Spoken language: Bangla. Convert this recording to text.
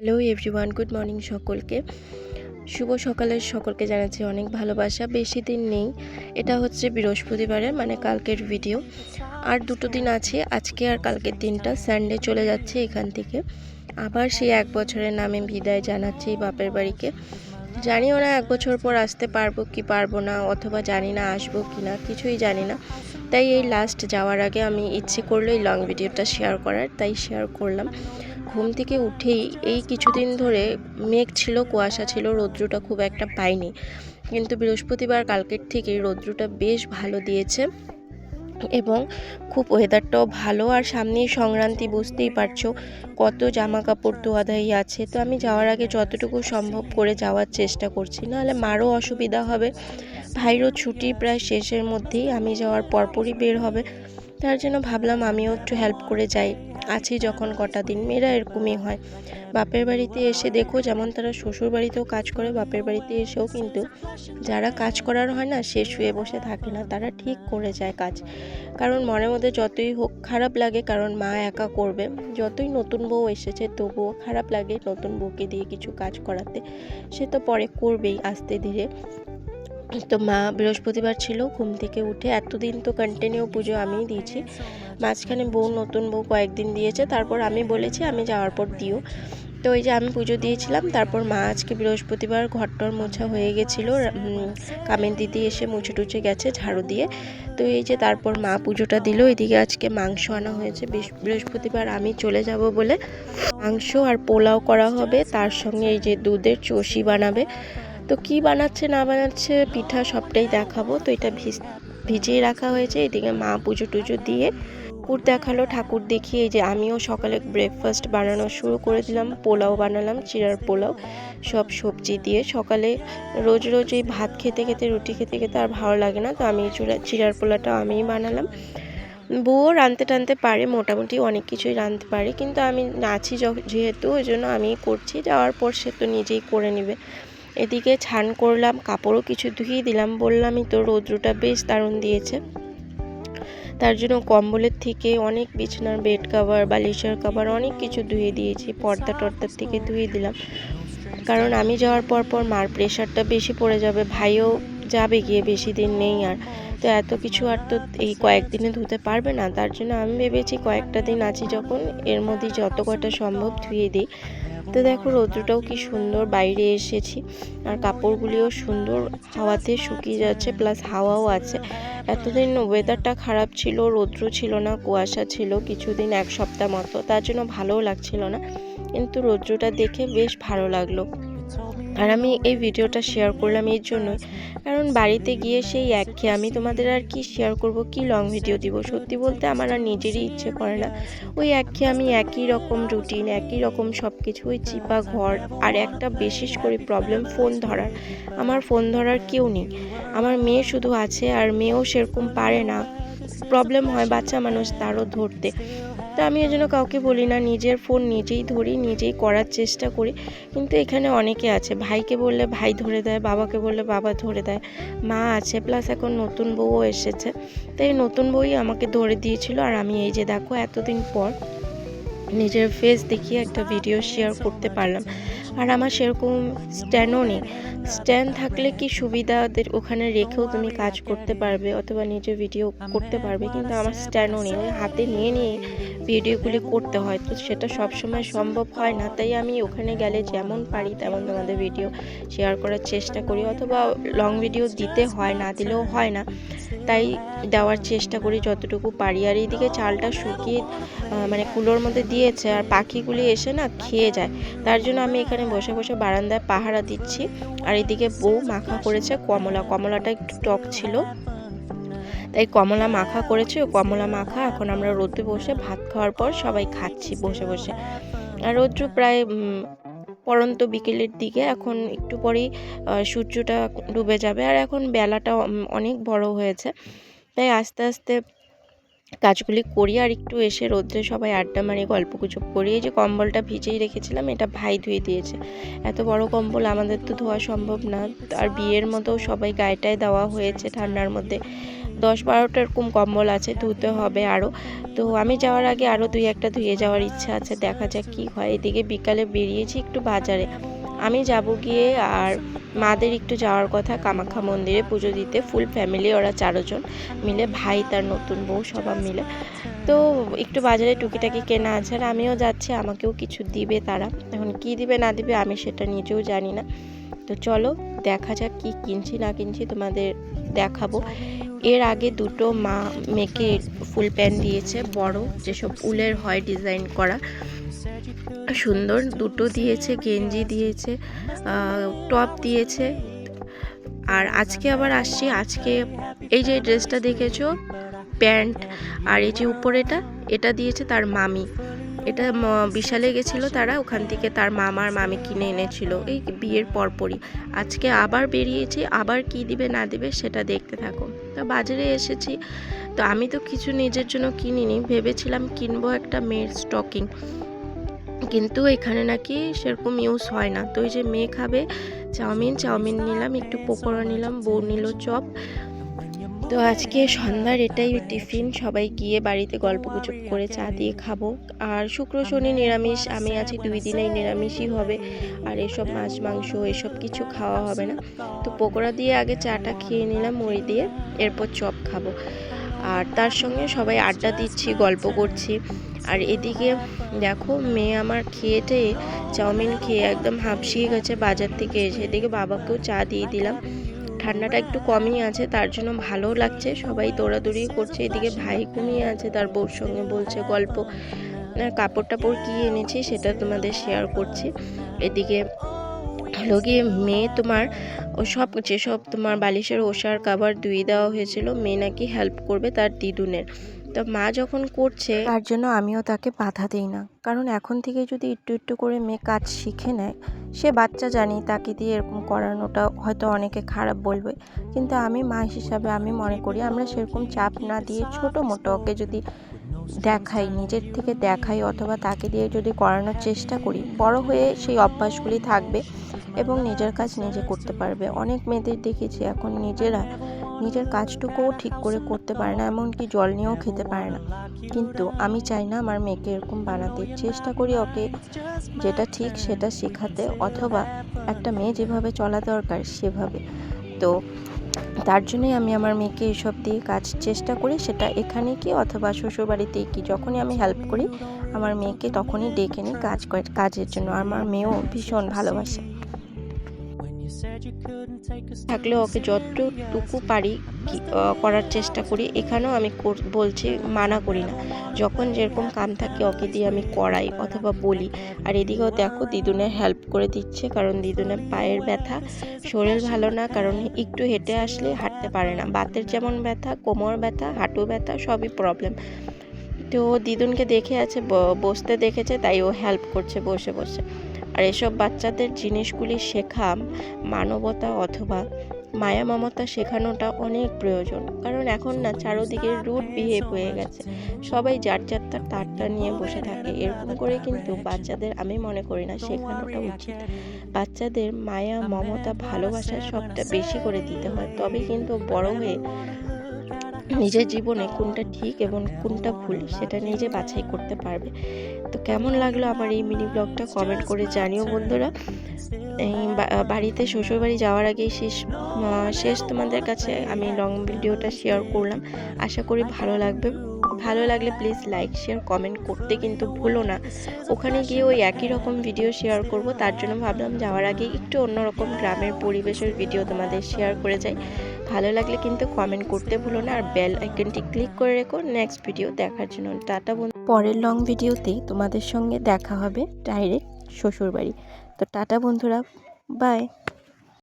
হ্যালো এভরিওয়ান, গুড মর্নিং সকলকে। শুভ সকালের সকলকে জানাচ্ছি অনেক ভালোবাসা। বেশি দিন নেই, এটা হচ্ছে বৃহস্পতিবারের মানে কালকের ভিডিও। আর দুটো দিন আছে, আজকে আর কালকের দিনটা। সানডে চলে যাচ্ছে এখান থেকে। আবার সেই 1 বছরের নামে বিদায় জানাচ্ছি বাপের বাড়িকে। জানিও না 1 বছর পর আসতে পারবো কি পারবো না, অথবা জানি না আসবো কি না, কিছুই জানি না। তাই এই লাস্ট যাওয়ার আগে আমি ইচ্ছে করলো এই লং ভিডিওটা শেয়ার করার, তাই শেয়ার করলাম। ঘুম থেকে উঠেই এই কিছুদিন ধরে মেঘ ছিল, কুয়াশা ছিল, রৌদ্রটা খুব একটা পাইনি। কিন্তু বৃহস্পতিবার কালকের থেকেই রৌদ্রটা বেশ ভালো দিয়েছে এবং খুব ওয়েদারটাও ভালো। আর সামনেই সংক্রান্তি, বুঝতেই পারছো কত জামা কাপড় ধোয়াধাই আছে। তো আমি যাওয়ার আগে যতটুকু সম্ভব করে যাওয়ার চেষ্টা করছি, নাহলে মারও অসুবিধা হবে। ভাইরও ছুটি প্রায় শেষের মধ্যেই, আমি যাওয়ার পরপরই বের হবে। তার জন্য ভাবলাম আমিও একটু হেল্প করে যাই। আছি যখন কটা দিন, মেয়েরা এরকমই হয়। বাপের বাড়িতে এসে দেখো, যেমন তারা শ্বশুর বাড়িতেও কাজ করে, বাপের বাড়িতে এসেও কিন্তু যারা কাজ করার হয় না, সে শুয়ে বসে থাকে না, তারা ঠিক করে যায় কাজ। কারণ মনের মধ্যে যতই হোক খারাপ লাগে, কারণ মা একা করবে। যতই নতুন বউ এসেছে তবুও খারাপ লাগে নতুন বউকে দিয়ে কিছু কাজ করাতে। সে তো পরে করবেই আস্তে ধীরে। তো মা বৃহস্পতিবার ছিল, ঘুম থেকে উঠে এতদিন তো কন্টিনিউ পুজো আমিই দিয়েছি। মাঝখানে নতুন বউ কয়েকদিন দিয়েছে, তারপর আমি বলেছি আমি যাওয়ার পর দিও। তো ওই যে আমি পুজো দিয়েছিলাম, তারপর মা আজকে বৃহস্পতিবার ঘরটর মোছা হয়ে গেছিলো। কামের দিদি এসে মুছে টুছে গেছে ঝাড়ু দিয়ে। তো এই যে তারপর মা পুজোটা দিল। এদিকে আজকে মাংস আনা হয়েছে, বৃহস্পতিবার আমি চলে যাব বলে মাংস আর পোলাও করা হবে। তার সঙ্গে এই যে দুধের চষি বানাবে। তো কি বানাচ্ছে না বানাচ্ছে পিঠা সবটাই দেখাবো। তো এটা ভিজিয়ে রাখা হয়েছে। এদিকে মা পুজো টুজো দিয়ে ঠাকুর দেখালো, ঠাকুর দেখিয়ে এই যে আমিও সকালে ব্রেকফাস্ট বানানো শুরু করে দিলাম। পোলাও বানালাম, চিড়ার পোলাও, সব সবজি দিয়ে। সকালে রোজ রোজ এই ভাত খেতে খেতে, রুটি খেতে খেতে আর ভালো লাগে না, তো আমি চিড়ার পোলাওটা আমিই বানালাম। বউও রাঁধতে টানতে পারে, মোটামুটি অনেক কিছুই রাঁধতে পারে, কিন্তু আমি আছি যেহেতু ওই জন্য আমিই করছি। যাওয়ার পর সে তো নিজেই করে নেবে। এদিকে ছান করলাম, কাপড়ও কিছু ধুয়ে দিলাম। বললামই তো রৌদ্রটা বেশ দারুণ দিয়েছে, তার জন্য কম্বলের থেকে অনেক বিছানার বেড কাভার, বালিশের কাভার অনেক কিছু ধুয়ে দিয়েছি। পর্দা টর্দার থেকে ধুয়ে দিলাম, কারণ আমি যাওয়ার পর মার প্রেশারটা বেশি পড়ে যাবে। ভাইও যাবে গিয়ে, বেশি দিন নেই আর। তো এত কিছু আর তো এই কয়েকদিনে ধুতে পারবে না, তার জন্য আমি ভেবেছি কয়েকটা দিন আছি যখন, এর মধ্যে যত কটা সম্ভব ধুয়ে দিই। তো দেখো রৌদ্রটাও কি সুন্দর, বাইরে এসেছি আর কাপড়গুলিও সুন্দর হাওয়াতে শুকিয়ে যাচ্ছে, প্লাস হাওয়াও আছে। এতদিন ওয়েদারটা খারাপ ছিল, রৌদ্র ছিল না, কুয়াশা ছিল কিছুদিন, 1 সপ্তাহ মতো, তার জন্য ভালোও লাগছিল না। কিন্তু রৌদ্রটা দেখে বেশ ভালো লাগলো। আর আমি এই ভিডিওটা শেয়ার করলাম এই জন্যই, কারণ বাড়িতে গিয়ে সেই একঘেয়ে, আমি তোমাদের আর কি শেয়ার করব, কি লং ভিডিও দিব। সত্যি বলতে আমার আর নিজেরই ইচ্ছে করে না। ওই একঘেয়ে, আমি একই রকম রুটিন, একই রকম সব কিছু, ওই চিপা ঘর। আর একটা বিশেষ করে প্রবলেম ফোন ধরার। আমার ফোন ধরার কেউ নেই, আমার মেয়ে শুধু আছে, আর মেয়েও সেরকম পারে না। প্রবলেম হয় বাচ্চা মানুষ, তারও ধরতে। তো আমি এই জন্য কাউকে বলি না, নিজের ফোন নিজেই ধরি, নিজেই করার চেষ্টা করি। কিন্তু এখানে অনেকে আছে, ভাইকে বললে ভাই ধরে দেয়, বাবাকে বললে বাবা ধরে দেয়, মা আছে, প্লাস এখন নতুন বউও এসেছে। তাই নতুন বউই আমাকে ধরে দিয়েছিল। আর আমি এই যে দেখো এতদিন পর নিজের ফেস দেখিয়ে একটা ভিডিও শেয়ার করতে পারলাম। আর আমার সেরকম স্ট্যান্ডও নেই। স্ট্যান্ড থাকলে কি সুবিধা, ওখানে রেখেও তুমি কাজ করতে পারবে অথবা নিজে ভিডিও করতে পারবে, কিন্তু আমার স্ট্যান্ডও নেই। ওই হাতে নিয়ে নিয়ে ভিডিওগুলি করতে হয়, তো সেটা সবসময় সম্ভব হয় না। তাই আমি ওখানে গেলে যেমন পারি তেমন তোমাদের ভিডিও শেয়ার করার চেষ্টা করি, অথবা লং ভিডিও দিতে হয়, না দিলেও হয় না, তাই দেওয়ার চেষ্টা করি যতটুকু পারি। আর এইদিকে চালটা শুকিয়ে মানে কুলোর মধ্যে দিয়েছে, আর পাখিগুলি এসে না খেয়ে যায়, তার জন্য আমি এখানে বসে বসে বারান্দায় পাহারা দিচ্ছি। আর এদিকে বউ মাখা করেছে কমলাটা একটু টক ছিল, তাই কমলা মাখা করেছে। ও কমলা মাখা এখন আমরা রোদে বসে ভাত খাওয়ার পর সবাই খাচ্ছি বসে বসে। আর রৌদ্র প্রায় পড়ন্ত বিকেলের দিকে, এখন একটু পরেই সূর্যটা ডুবে যাবে। আর এখন বেলাটা অনেক বড় হয়েছে, তাই আস্তে আস্তে কাজগুলি করি। আর একটু এসে রোদ্রে সবাই আড্ডা মারি, গল্পগুজব করি। এই যে কম্বলটা ভিজেই রেখেছিলাম, এটা ভাই ধুয়ে দিয়েছে। এত বড় কম্বল আমাদের তো ধোয়া সম্ভব না, আর বিয়ের মতো সবাই গায়েটায় দেওয়া হয়েছে ঠান্ডার মধ্যে। 10-12টা এরকম কম্বল আছে, ধুতে হবে আরও। তো আমি যাওয়ার আগে আরও 2-1টা ধুয়ে যাওয়ার ইচ্ছা আছে, দেখা যাক কী হয়। এদিকে বিকালে বেরিয়েছি একটু বাজারে, আমি যাব গিয়ে আর মাদের একটু যাওয়ার কথা কামাখ্যা মন্দিরে পুজো দিতে, ফুল ফ্যামিলি, ওরা 4 জন মিলে, ভাই তার নতুন বউ সবাই মিলে। তো একটু বাজারে টুকিটাকি কেনা আছে, আর আমিও যাচ্ছি, আমাকেও কিছু দিবে তারা। এখন কি দিবে না দিবে আমি সেটা নিজেও জানি না। তো চলো দেখা যাক কি কিনছি না কিনছি, তোমাদের দেখাবো। এর আগে দুটো মা মেয়েকে ফুল প্যান্ট দিয়েছে, বড় যেসব উলের হয় ডিজাইন করা, সুন্দর দুটো দিয়েছে, গেঞ্জি দিয়েছে, টপ দিয়েছে। আর আজকে আবার আসছি, আজকে এই যে ড্রেসটা দেখেছো প্যান্ট, আর এই যে উপরেটা এটা দিয়েছে তার মামি। এটা বিশালে গেছিলো তারা, ওখান থেকে তার মামার মামি কিনে এনেছিল এই বিয়ের পরপরই। আজকে আবার বেরিয়েছি, আবার কি দিবে না দিবে সেটা দেখতে থাকো। তো বাজারে এসেছি, তো আমি তো কিছু নিজের জন্য কিনিনি, ভেবেছিলাম কিনবো একটা মেয়ের স্টকিং, কিন্তু এখানে নাকি সেরকম ইউজ হয় না। তো ওই যে মেয়ে খাবে চাউমিন নিলাম, একটু পকোড়া নিলাম, বউ নিল চপ। তো আজকে সন্ধ্যার এটাই টিফিন, সবাই গিয়ে বাড়িতে গল্পগুজব করে চা দিয়ে খাবো। আর শুক্র শনি নিরামিষ, আমি আছি 2 দিনেই নিরামিষই হবে, আর এসব মাছ মাংস এসব কিছু খাওয়া হবে না। তো পকোড়া দিয়ে আগে চাটা খেয়ে নিলাম মুড়ি দিয়ে, এরপর চপ খাবো। আর তার সঙ্গে সবাই আড্ডা দিচ্ছি, গল্প করছি। আর এদিকে দেখো মেয়ে আমার খেয়েটে চাউমিন খেয়ে একদম হাঁপসিয়ে গেছে বাজার থেকে এসে। এদিকে বাবাকেও চা দিয়ে দিলাম, ঠান্ডাটা একটু কমই আছে, তার জন্য ভালো লাগছে, সবাই দৌড়াদৌড়ি করছে। এদিকে ভাই ঘুমিয়ে আছে, তার বউর সঙ্গে বলছে গল্প। কাপড় টাপড় কী এনেছি সেটা তোমাদের শেয়ার করছি। এদিকে হলো গিয়ে মেয়ে তোমার ওসব যেসব তোমার বালিশের ওষার কাভার ধুয়ে দেওয়া হয়েছিল, মেয়ে নাকি হেল্প করবে তার দিদুনের। তো মা যখন করছে তার জন্য আমিও তাকে বাধা দিই না, কারণ এখন থেকে যদি একটু একটু করে মেয়ে কাজ শিখে নেয়, সে বাচ্চা জানি, তাকে দিয়ে এরকম করানোটা হয়তো অনেকে খারাপ বলবে, কিন্তু আমি মা হিসাবে আমি মনে করি আমরা সেরকম চাপ না দিয়ে ছোটো মোটো ওকে যদি দেখাই, নিজের থেকে দেখাই, অথবা তাকে দিয়ে যদি করানোর চেষ্টা করি, বড় হয়ে সেই অভ্যাসগুলি থাকবে এবং নিজের কাজ নিজে করতে পারবে। অনেক মেয়েদের দেখেছি এখন নিজের কাজটুকুও ঠিক করে করতে পারে না, এমনকি জল নিয়েও খেতে পারে না। কিন্তু আমি চাই না আমার মেয়েকে এরকম বানাতে, চেষ্টা করি ওকে যেটা ঠিক সেটা শেখাতে, অথবা একটা মেয়ে যেভাবে চলা দরকার সেভাবে। তো তার জন্যই আমি আমার মেয়েকে এসব দিয়ে কাজ চেষ্টা করি, সেটা এখানে কি অথবা শ্বশুরবাড়িতেই কি, যখনই আমি হেল্প করি আমার মেয়েকে তখনই ডেকে নিই কাজের জন্য। আমার মেয়েও ভীষণ ভালোবাসে, থাকলে ওকে যতটুকু পারি করার চেষ্টা করি। এখানেও আমি বলছি, মানা করি না, যখন যেরকম কাম থাকে ওকে দিয়ে আমি করাই অথবা বলি। আর এদিকেও দেখো দিদুনের হেল্প করে দিচ্ছে, কারণ দিদুনের পায়ের ব্যথা, শরীর ভালো না, কারণ একটু হেঁটে আসলে হাঁটতে পারে না, বাতের যেমন ব্যথা, কোমর ব্যথা, হাঁটু ব্যথা, সবই প্রবলেম। তো দিদুনকে দেখে আছে, বসতে দেখেছে, তাই ও হেল্প করছে বসে বসে। আর এসব বাচ্চাদের জিনিসগুলি শেখা, মানবতা অথবা মায়া মমতা শেখানোটা অনেক প্রয়োজন, কারণ এখন না চারোদিকে রুড বিহেভ হয়ে গেছে, সবাই যার তারটা নিয়ে বসে থাকে। এরকম করে কিন্তু বাচ্চাদের আমি মনে করি না শেখানোটা উচিত। বাচ্চাদের মায়া মমতা ভালোবাসা সবটা বেশি করে দিতে হয়, তবে কিন্তু বড় হয়ে নিজের জীবনে কোনটা ঠিক এবং কোনটা ভুল সেটা নিজে বাছাই করতে পারবে। তো কেমন লাগলো আমার এই মিনি ব্লগটা কমেন্ট করে জানিও বন্ধুরা। এই বাড়িতে শ্বশুরবাড়ি যাওয়ার আগেই শেষ তোমাদের কাছে আমি লং ভিডিওটা শেয়ার করলাম, আশা করি ভালো লাগবে। ভালো লাগলে প্লিজ লাইক শেয়ার কমেন্ট করতে কিন্তু ভুলো না। ওখানে গিয়ে ওই একই রকম ভিডিও শেয়ার করব, তার জন্য ভাবলাম যাওয়ার আগে একটু অন্যরকম গ্রামের পরিবেশের ভিডিও তোমাদের শেয়ার করে যাই। ভালো লাগলে কিন্তু কমেন্ট করতে ভুলো না, আর বেল আইকনটি ক্লিক করে রেখো নেক্সট ভিডিও দেখার জন্য। টাটা বন্ধু, পরের লং ভিডিওতে তোমাদের সঙ্গে দেখা হবে ডাইরেক্ট শ্বশুরবাড়ি। তো টাটা বন্ধুরা, বাই।